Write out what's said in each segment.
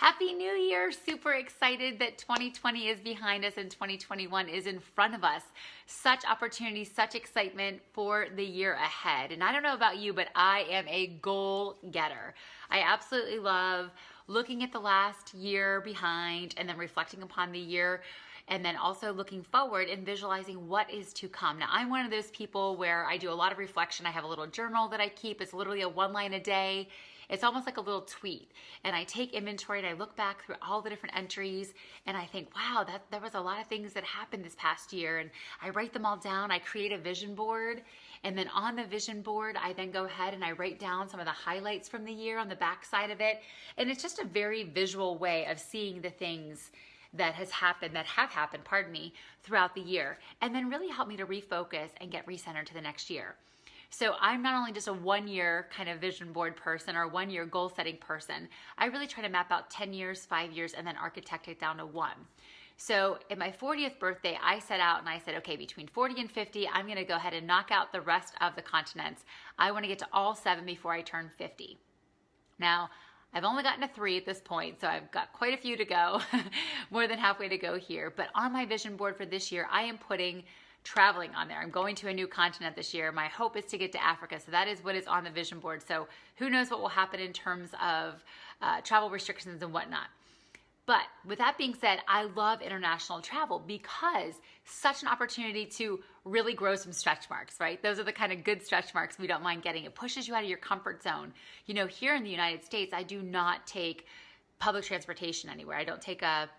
Happy New Year! Super excited that 2020 is behind us and 2021 is in front of us. Such opportunity, such excitement for the year ahead. And I don't know about you, but I am a goal getter. I absolutely love looking at the last year behind and then reflecting upon the year and then also looking forward and visualizing what is to come. Now, I'm one of those people where I do a lot of reflection. I have a little journal that I keep. It's literally a one line a day. It's almost like a little tweet. And I take inventory and I look back through all the different entries and I think, wow, there was a lot of things that happened this past year. And I write them all down. I create a vision board. And then on the vision board, I then go ahead and I write down some of the highlights from the year on the back side of it. And it's just a very visual way of seeing the things that have happened, throughout the year. And then really help me to refocus and get recentered to the next year. So I'm not only just a 1 year kind of vision board person or 1 year goal setting person, I really try to map out 10 years, 5 years, and then architect it down to one. So at my 40th birthday, I set out and I said, okay, between 40 and 50, I'm gonna go ahead and knock out the rest of the continents. I wanna get to all 7 before I turn 50. Now, I've only gotten to 3 at this point, so I've got quite a few to go, more than halfway to go here. But on my vision board for this year, I am putting traveling on there. I'm going to a new continent this year. My hope is to get to Africa. So that is what is on the vision board. So who knows what will happen in terms of travel restrictions and whatnot. But with that being said, I love international travel because such an opportunity to really grow some stretch marks, right? Those are the kind of good stretch marks we don't mind getting. It pushes you out of your comfort zone. You know, here in the United States, I do not take public transportation anywhere. I don't take a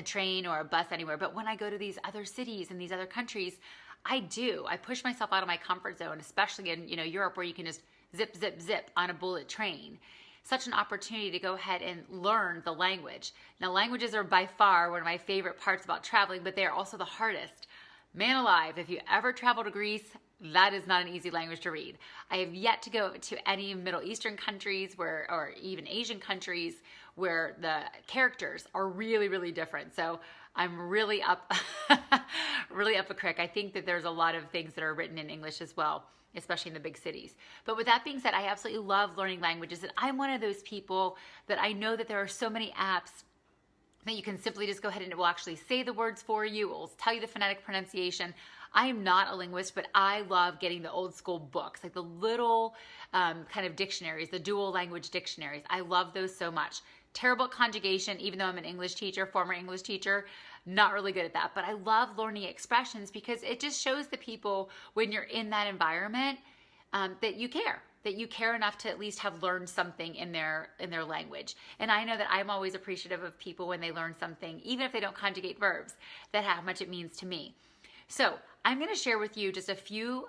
train or a bus anywhere. But when I go to these other cities and these other countries, I do. I push myself out of my comfort zone, especially in, Europe, where you can just zip, zip, zip on a bullet train. Such an opportunity to go ahead and learn the language. Now, languages are by far one of my favorite parts about traveling, but they are also the hardest. Man alive, if you ever travel to Greece, that is not an easy language to read. I have yet to go to any Middle Eastern countries or even Asian countries where the characters are really, really different. So I'm really up, really up a creek. I think that there's a lot of things that are written in English as well, especially in the big cities. But with that being said, I absolutely love learning languages. And I'm one of those people that I know that there are so many apps that you can simply just go ahead and it will actually say the words for you. It will tell you the phonetic pronunciation. I am not a linguist, but I love getting the old school books, like the little kind of dictionaries, the dual language dictionaries. I love those so much. Terrible at conjugation, even though I'm an English teacher, former English teacher, not really good at that. But I love learning expressions because it just shows the people when you're in that environment that you care enough to at least have learned something in their language. And I know that I'm always appreciative of people when they learn something, even if they don't conjugate verbs, that how much it means to me. So I'm going to share with you just a few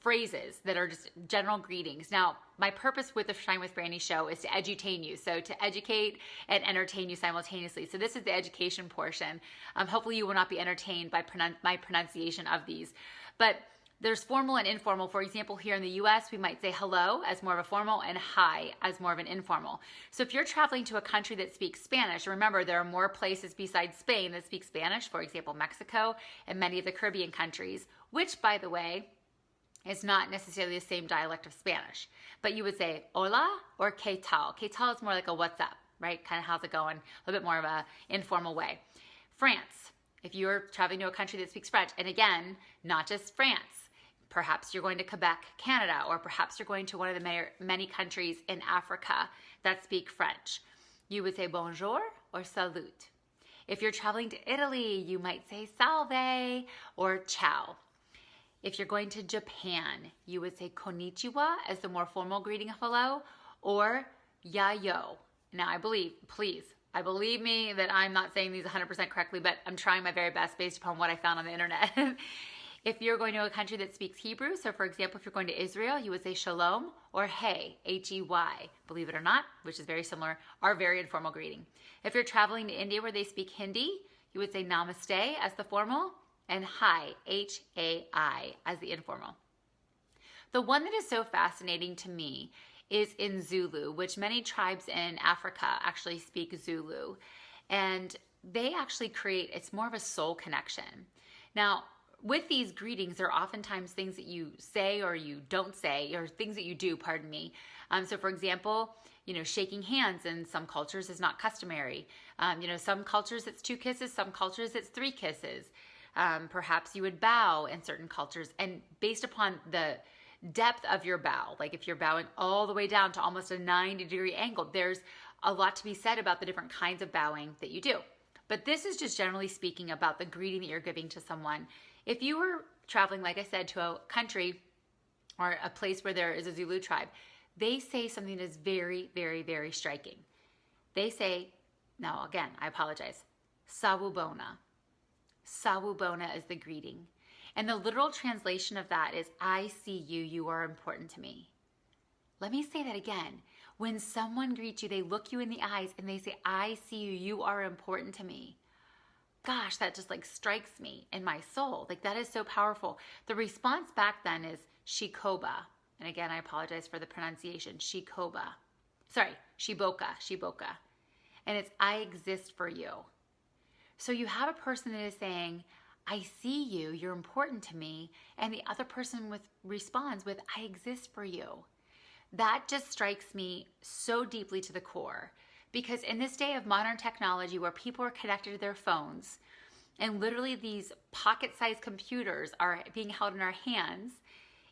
phrases that are just general greetings. Now, my purpose with the Shine with Frannie show is to edutain you. So to educate and entertain you simultaneously. So this is the education portion. Hopefully you will not be entertained by my pronunciation of these. But there's formal and informal. For example, here in the US, we might say hello as more of a formal and hi as more of an informal. So if you're traveling to a country that speaks Spanish, remember there are more places besides Spain that speak Spanish, for example, Mexico and many of the Caribbean countries, which, by the way, is not necessarily the same dialect of Spanish. But you would say hola or que tal. Que tal is more like a what's up, right? Kind of how's it going? A little bit more of an informal way. France, if you're traveling to a country that speaks French, and again, not just France, perhaps you're going to Quebec, Canada, or perhaps you're going to one of the many countries in Africa that speak French. You would say bonjour or salut. If you're traveling to Italy, you might say salve or ciao. If you're going to Japan, you would say konnichiwa as the more formal greeting of hello, or yayo. Now I believe me that I'm not saying these 100% correctly, but I'm trying my very best based upon what I found on the internet. If you're going to a country that speaks Hebrew, so for example, if you're going to Israel, you would say shalom or hey, H-E-Y, believe it or not, which is very similar, our very informal greeting. If you're traveling to India where they speak Hindi, you would say namaste as the formal and hi, H-A-I, as the informal. The one that is so fascinating to me is in Zulu, which many tribes in Africa actually speak Zulu. And they actually create, it's more of a soul connection. Now, with these greetings, there are oftentimes things that you say or you don't say, or things that you do, pardon me. So for example, shaking hands in some cultures is not customary. Some cultures it's 2 kisses, some cultures it's 3 kisses. Perhaps you would bow in certain cultures, and based upon the depth of your bow, like if you're bowing all the way down to almost a 90-degree angle, there's a lot to be said about the different kinds of bowing that you do. But this is just generally speaking about the greeting that you're giving to someone. If you were traveling, like I said, to a country or a place where there is a Zulu tribe, they say something that is very, very, very striking. They say, now again, I apologize, sawubona. Sawubona is the greeting. And the literal translation of that is, I see you, you are important to me. Let me say that again. When someone greets you, they look you in the eyes and they say, I see you, you are important to me. Gosh, that just like strikes me in my soul. Like that is so powerful. The response back then is shikoba. And again, I apologize for the pronunciation. Shikoba. Sorry, shiboka. And it's, I exist for you. So you have a person that is saying, I see you, you're important to me. And the other person responds with, I exist for you. That just strikes me so deeply to the core. Because in this day of modern technology where people are connected to their phones and literally these pocket-sized computers are being held in our hands,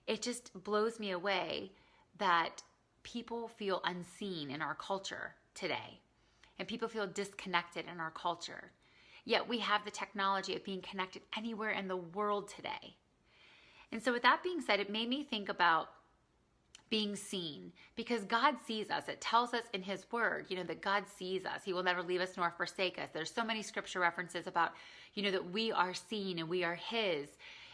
it just blows me away that people feel unseen in our culture today. And people feel disconnected in our culture. Yet we have the technology of being connected anywhere in the world today. And so with that being said, it made me think about being seen, because God sees us. It tells us in his word, that God sees us. He will never leave us nor forsake us. There's so many scripture references about, that we are seen and we are his.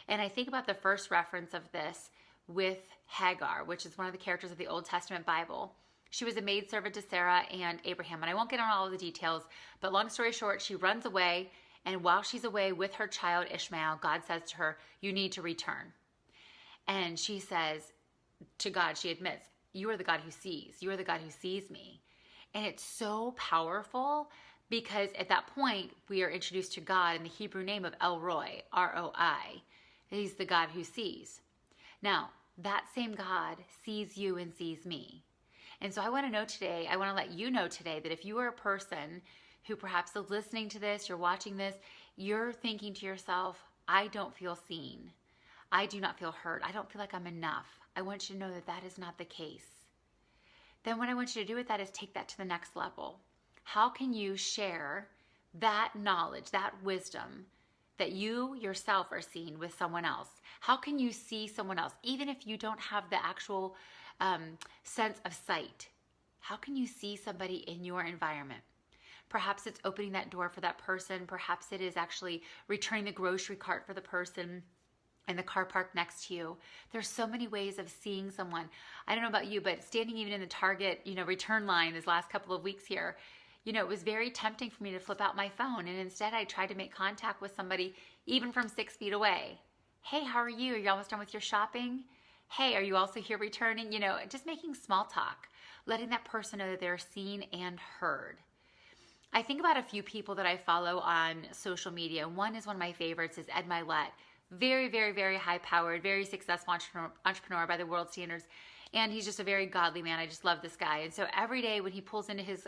And I think about the first reference of this with Hagar, which is one of the characters of the Old Testament Bible. She was a maidservant to Sarah and Abraham. And I won't get on all of the details, but long story short, she runs away. And while she's away with her child Ishmael, God says to her, you need to return. And she says to God, she admits, you are the God who sees. You are the God who sees me. And it's so powerful because at that point, we are introduced to God in the Hebrew name of El Roi, R-O-I. He's the God who sees. Now, that same God sees you and sees me. And so I want to let you know today that if you are a person who perhaps is listening to this, you're watching this, you're thinking to yourself, I don't feel seen. I do not feel heard. I don't feel like I'm enough. I want you to know that that is not the case. Then what I want you to do with that is take that to the next level. How can you share that knowledge, that wisdom that you yourself are seeing with someone else? How can you see someone else, even if you don't have the actual sense of sight? How can you see somebody in your environment? Perhaps it's opening that door for that person. Perhaps it is actually returning the grocery cart for the person in the car park next to you. There's so many ways of seeing someone. I don't know about you, but standing even in the Target, return line this last couple of weeks here, it was very tempting for me to flip out my phone. And instead I tried to make contact with somebody even from 6 feet away. Hey, how are you? Are you almost done with your shopping? Hey, are you also here returning? Just making small talk, letting that person know that they're seen and heard. I think about a few people that I follow on social media. One is one of my favorites is Ed Milet. Very, very, very high-powered, very successful entrepreneur by the world standards. And he's just a very godly man. I just love this guy. And so every day when he pulls into his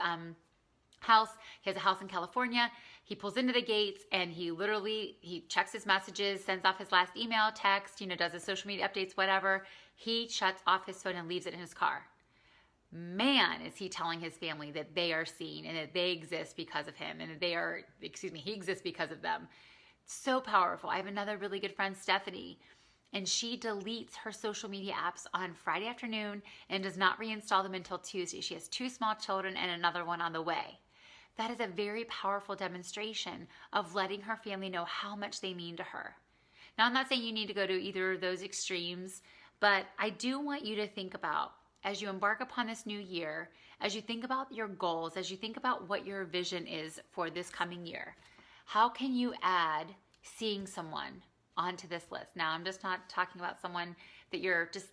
house, he has a house in California, he pulls into the gates and he checks his messages, sends off his last email, text, does his social media updates, whatever. He shuts off his phone and leaves it in his car. Man, is he telling his family that they are seen and that they exist because of him and that he exists because of them. So powerful. I have another really good friend, Stephanie, and she deletes her social media apps on Friday afternoon and does not reinstall them until Tuesday. She has 2 small children and another one on the way. That is a very powerful demonstration of letting her family know how much they mean to her. Now, I'm not saying you need to go to either of those extremes, but I do want you to think about, as you embark upon this new year, as you think about your goals, as you think about what your vision is for this coming year, how can you add seeing someone onto this list? Now, I'm just not talking about someone that you're just,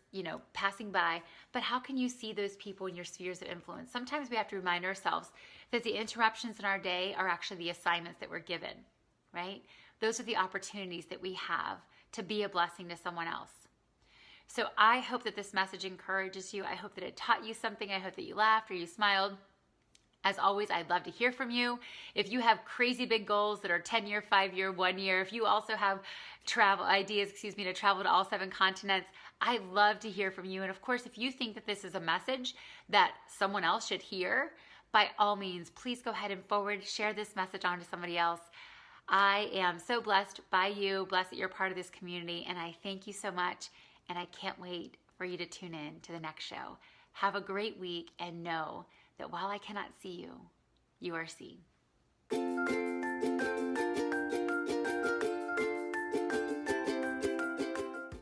passing by, but how can you see those people in your spheres of influence? Sometimes we have to remind ourselves that the interruptions in our day are actually the assignments that we're given, right? Those are the opportunities that we have to be a blessing to someone else. So I hope that this message encourages you. I hope that it taught you something. I hope that you laughed or you smiled. As always, I'd love to hear from you. If you have crazy big goals that are 10-year, 5-year, 1 year, if you also have travel ideas, to travel to all 7 continents, I'd love to hear from you. And of course, if you think that this is a message that someone else should hear, by all means, please go ahead and share this message on to somebody else. I am so blessed by you, blessed that you're part of this community, and I thank you so much. And I can't wait for you to tune in to the next show. Have a great week, and know that while I cannot see you, you are seen.